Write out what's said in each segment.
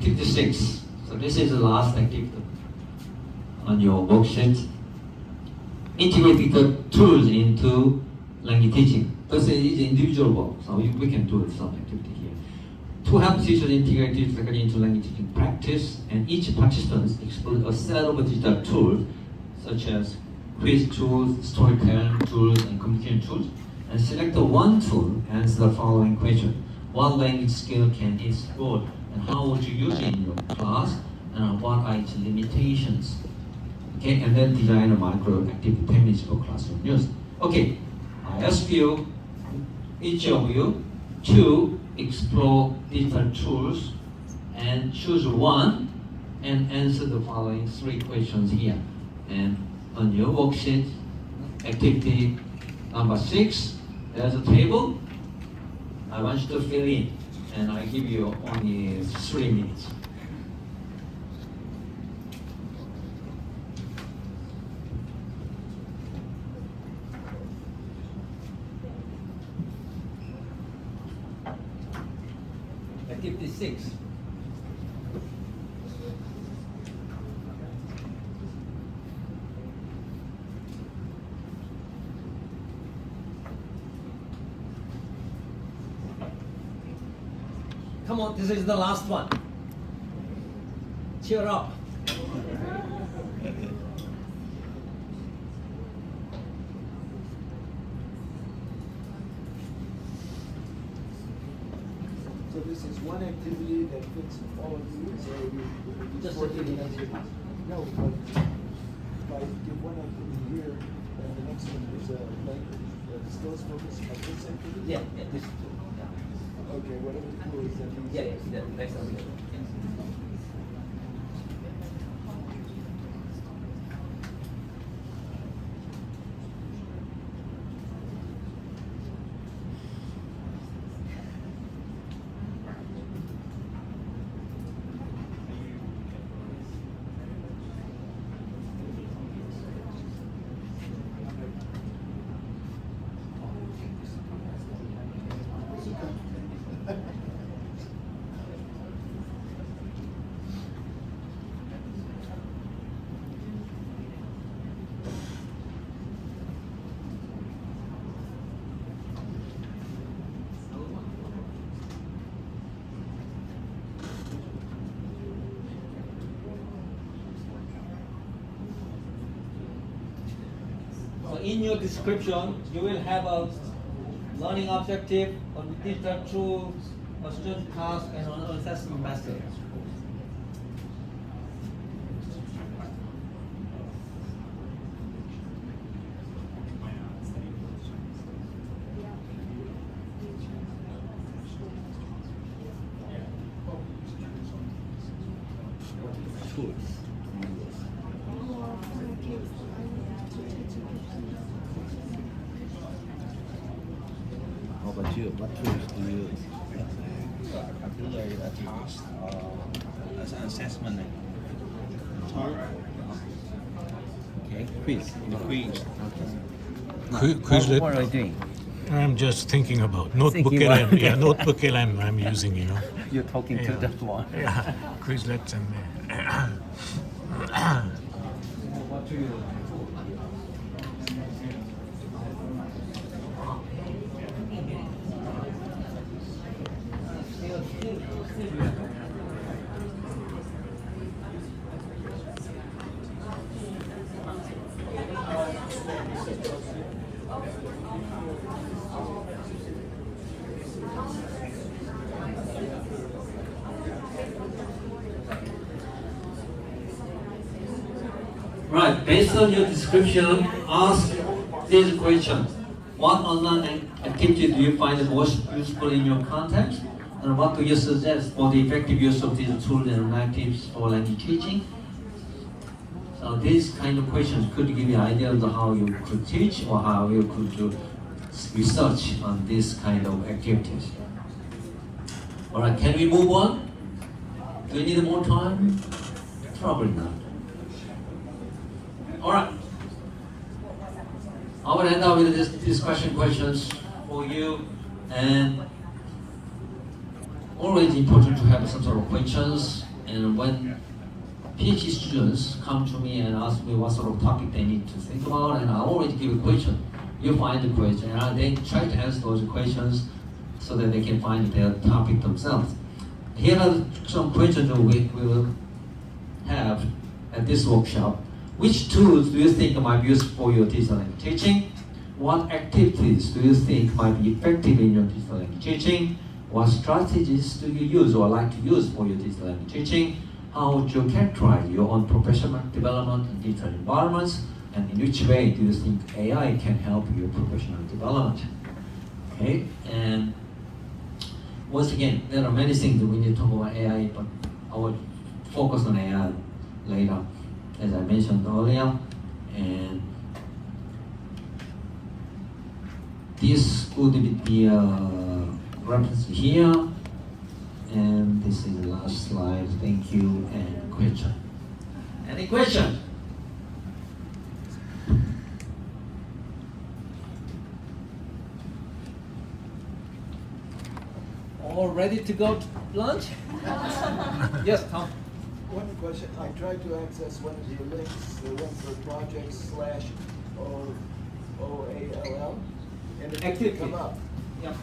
activity 6. So this is the last activity on your worksheet. Integrate the tools into language teaching. This is individual work, so we can do some activity here. To help teachers integrate digital technology into language teaching practice, and each participant explore a set of digital tools, such as quiz tools, storytelling tools, and communication tools, and select the one tool and answer the following question. What language skill can it support, and how would you use it in your class, and what are its limitations? Okay, and then design a micro activity 10 minutes for classroom use. Okay, I ask you, each of you, to explore digital tools and choose one and answer the following 3 questions here. And on your worksheet, activity number 6, there's a table. I want you to fill in, and I give you only 3 minutes. Activity 6. Come on, this is the last one. Cheer up. So this is one activity that fits all of these, or you Just work activity. No, but if I give one activity here, and the next one is a language, skills focus on this activity? Yeah, this too. Yeah. Okay, whatever the tool is, that means. Yeah, next one. So in your description, you will have a learning objective, a digital tools, a student task, and an assessment method. Tools. How about you? What tools do you use? Particularly a task as an assessment tool. Okay, quiz. Quiz. Quizlet. What are you doing? I'm just thinking about Notebook Thinking LM. about- Yeah, Notebook LM I'm using, you know. You're talking to Yeah. that one. Yeah, Quizlet and What do you? Right, based on your description, ask this question. What online activity do you find the most useful in your context? And what do you suggest for the effective use of these tools and activities for language teaching? So these kind of questions could give you an idea of how you could teach or how you could do research on this kind of activities. All right, can we move on? Do you need more time? Probably not. All right. I will end up with this discussion questions for you, and always important to have some sort of questions And when PhD students come to me and ask me what sort of topic they need to think about, and I always give a question. You find the question, and they try to answer those questions so that they can find their topic themselves. Here are some questions we will have at this workshop. Which tools do you think might be useful for your digital language teaching? What activities do you think might be effective in your digital language teaching? What strategies do you use or like to use for your digital language teaching? How would you characterize your own professional development in digital environments? And in which way do you think AI can help your professional development? Okay, and once again, there are many things that we need to talk about AI, but I will focus on AI later, as I mentioned earlier. And this would be reference here. And this is the last slide. Thank you. And question. Any question? All ready to go to lunch? Yes, Tom. One question, I tried to access one of your links, the one for projects / OALL, and it didn't Activity. come up. Yep.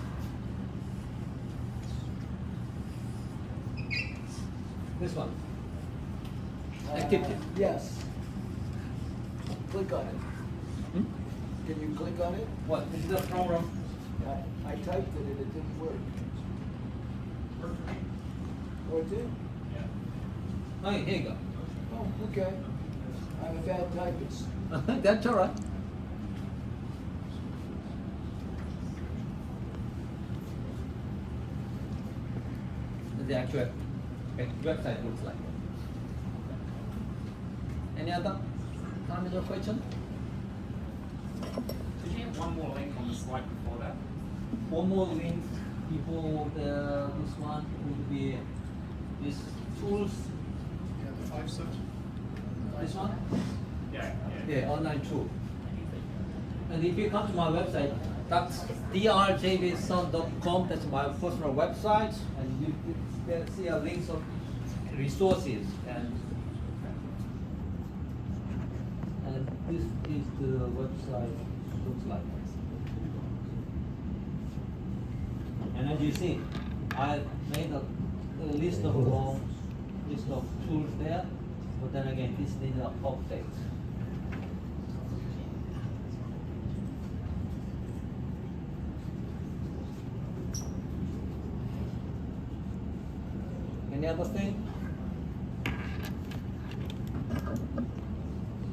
This one. Activity. Yes. Click on it. Hmm? Can you click on it? What? This is the program. I typed it and it didn't work. Oh, it did? Oh, here you go. Oh, okay. I'm a bad typist. That's all right. The actual website looks like. Any other comment or question? Did you have one more link on the slide before that? One more link before this one would be this tools. Yeah, the 5 search. This one? Yeah. Yeah, online tool. And if you come to my website, that's drjbson.com, that's my personal website, and you can see a link of resources, and this is the website looks like. And as you see, I made a list of tools there, but then again, this needs an update. Any other thing?